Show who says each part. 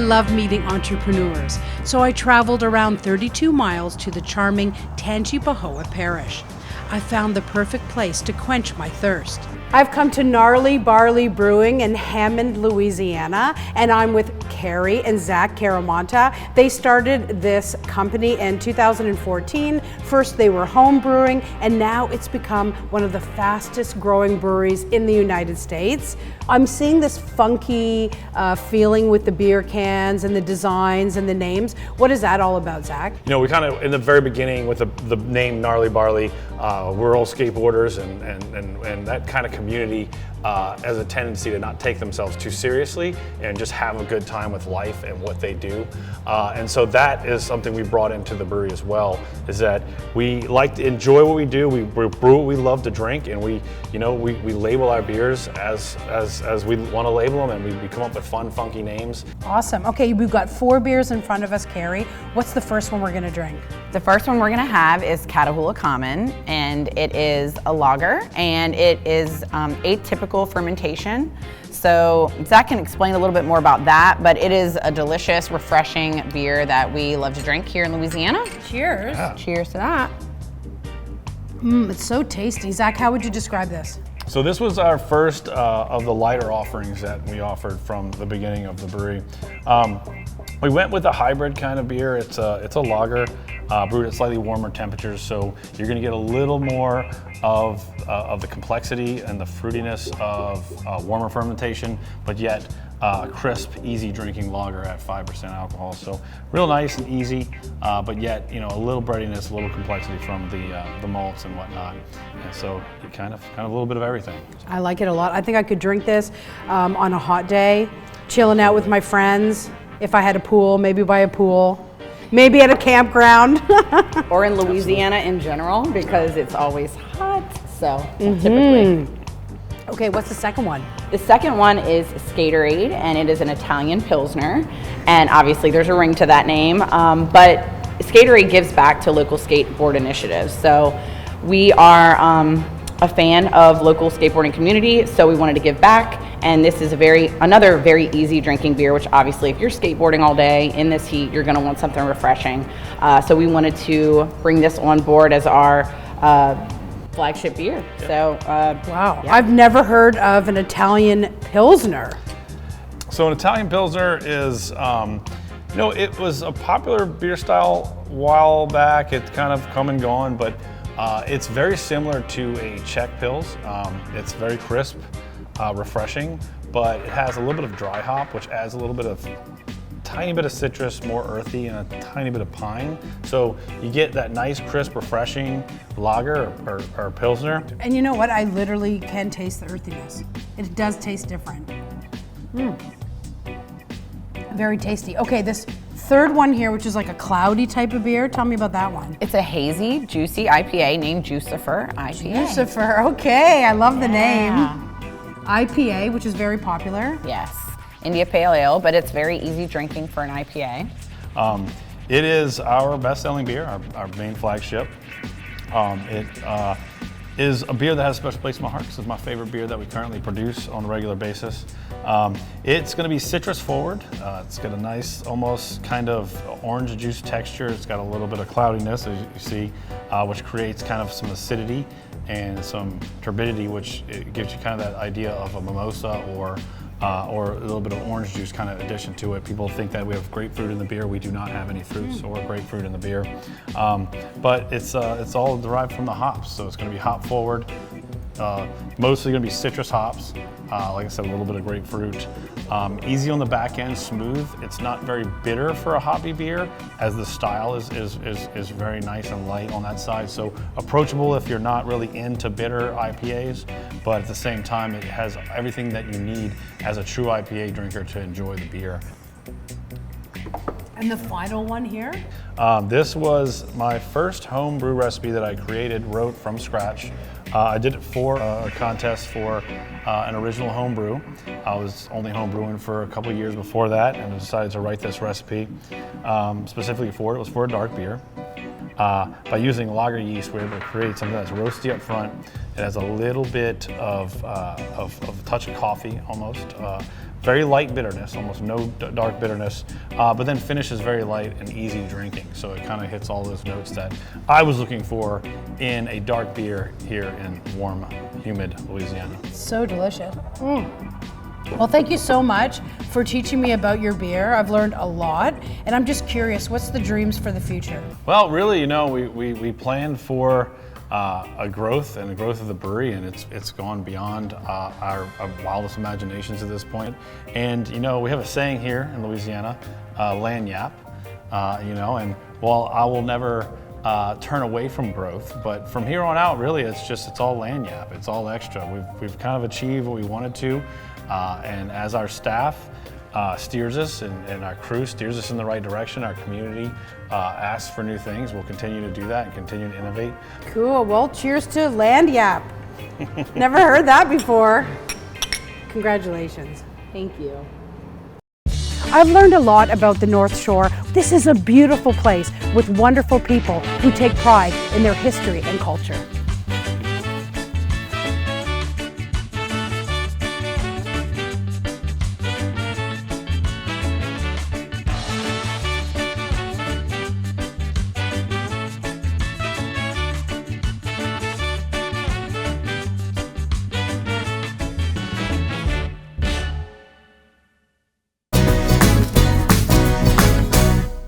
Speaker 1: love meeting entrepreneurs, so I traveled around 32 miles to the charming Tangipahoa Parish. I found the perfect place to quench my thirst. I've come to Gnarly Barley Brewing in Hammond, Louisiana, and I'm with Cari and Zac Caramonta. They started this company in 2014. First they were home brewing, and now it's become one of the fastest growing breweries in the United States. I'm seeing this funky feeling with the beer cans and the designs and the names. What is that all about, Zac?
Speaker 2: You know, we kind of, in the very beginning with the name Gnarly Barley, we're all skateboarders and that kind of community has a tendency to not take themselves too seriously and just have a good time with life and what they do. And so that is something we brought into the brewery as well, is that we like to enjoy what we do. We brew what we love to drink, and we label our beers as we want to label them, and we come up with fun, funky names.
Speaker 1: Awesome. Okay, we've got 4 beers in front of us, Cari. What's the first one we're going to drink?
Speaker 3: The first one we're going to have is Catahoula Common, and it is a lager, and it is atypical fermentation. So Zac can explain a little bit more about that, but it is a delicious, refreshing beer that we love to drink here in Louisiana.
Speaker 1: Cheers.
Speaker 2: Yeah.
Speaker 3: Cheers to that.
Speaker 1: It's so tasty. Zac, how would you describe this?
Speaker 2: So this was our first of the lighter offerings that we offered from the beginning of the brewery. We went with a hybrid kind of beer. It's a lager brewed at slightly warmer temperatures, so you're going to get a little more of the complexity and the fruitiness of warmer fermentation, but yet a crisp, easy drinking lager at 5% alcohol. So real nice and easy, but yet a little breadiness, a little complexity from the malts and whatnot. And so you kind of a little bit of everything.
Speaker 1: I like it a lot. I think I could drink this on a hot day, chilling out with my friends. If I had a pool, maybe by a pool, maybe at a campground.
Speaker 3: Or in Louisiana in general, because it's always hot, so typically.
Speaker 1: Okay, what's the second one?
Speaker 3: The second one is Skaterade, and it is an Italian Pilsner. And obviously there's a ring to that name, but Skaterade gives back to local skateboard initiatives. So we are a fan of local skateboarding community, so we wanted to give back. And this is another very easy drinking beer, which obviously if you're skateboarding all day in this heat, you're gonna want something refreshing. So we wanted to bring this on board as our flagship beer. So,
Speaker 1: wow.
Speaker 3: Yeah.
Speaker 1: I've never heard of an Italian Pilsner.
Speaker 2: So an Italian Pilsner is, it was a popular beer style a while back. It's kind of come and gone, but it's very similar to a Czech Pils. It's very crisp, refreshing, but it has a little bit of dry hop, which adds a little bit of tiny bit of citrus, more earthy, and a tiny bit of pine. So you get that nice, crisp, refreshing lager or Pilsner.
Speaker 1: And you know what? I literally can taste the earthiness. It does taste different. Very tasty. Okay, this third one here, which is like a cloudy type of beer. Tell me about that one.
Speaker 3: it's a hazy, juicy IPA named Jucifer IPA.
Speaker 1: Jucifer, okay, I love the name. IPA, which is very popular.
Speaker 3: Yes, India Pale Ale, but it's very easy drinking for an IPA.
Speaker 2: It is our best-selling beer, our main flagship. It is a beer that has a special place in my heart because it's my favorite beer that we currently produce on a regular basis. It's going to be citrus forward. It's got a nice, almost kind of orange juice texture. It's got a little bit of cloudiness, as you see, which creates kind of some acidity and some turbidity, which it gives you kind of that idea of a mimosa or a little bit of orange juice kind of addition to it. People think that we have grapefruit in the beer. We do not have any fruits or grapefruit in the beer, but it's all derived from the hops. So it's going to be hop forward, mostly going to be citrus hops. Like I said, a little bit of grapefruit. Easy on the back end, smooth. It's not very bitter for a hoppy beer, as the style is very nice and light on that side. So approachable if you're not really into bitter IPAs, but at the same time, it has everything that you need as a true IPA drinker to enjoy the beer.
Speaker 1: And the final one here?
Speaker 2: This was my first home brew recipe that I wrote from scratch. I did it for a contest for an original home brew. I was only home brewing for a couple of years before that, and I decided to write this recipe specifically for it. It was for a dark beer. By using lager yeast, we're able to create something that's roasty up front. It has a little bit of a touch of coffee almost. Very light bitterness, almost no dark bitterness, but then finishes very light and easy drinking. So it kind of hits all those notes that I was looking for in a dark beer here in warm, humid Louisiana.
Speaker 1: So delicious. Well, thank you so much for teaching me about your beer. I've learned a lot, and I'm just curious, what's the dreams for the future?
Speaker 2: Well, really, we planned for a growth of the brewery, and it's gone beyond our wildest imaginations at this point. And we have a saying here in Louisiana, lagniappe, and while I will never turn away from growth, but from here on out, really, it's all lagniappe. It's all extra. We've kind of achieved what we wanted to, and as our staff steers us and our crew steers us in the right direction, our community asks for new things, we'll continue to do that and continue to innovate.
Speaker 1: Cool. Well, cheers to lagniappe. Never heard that before. Congratulations.
Speaker 3: Thank you.
Speaker 1: I've learned a lot about the North Shore. This is a beautiful place with wonderful people who take pride in their history and culture.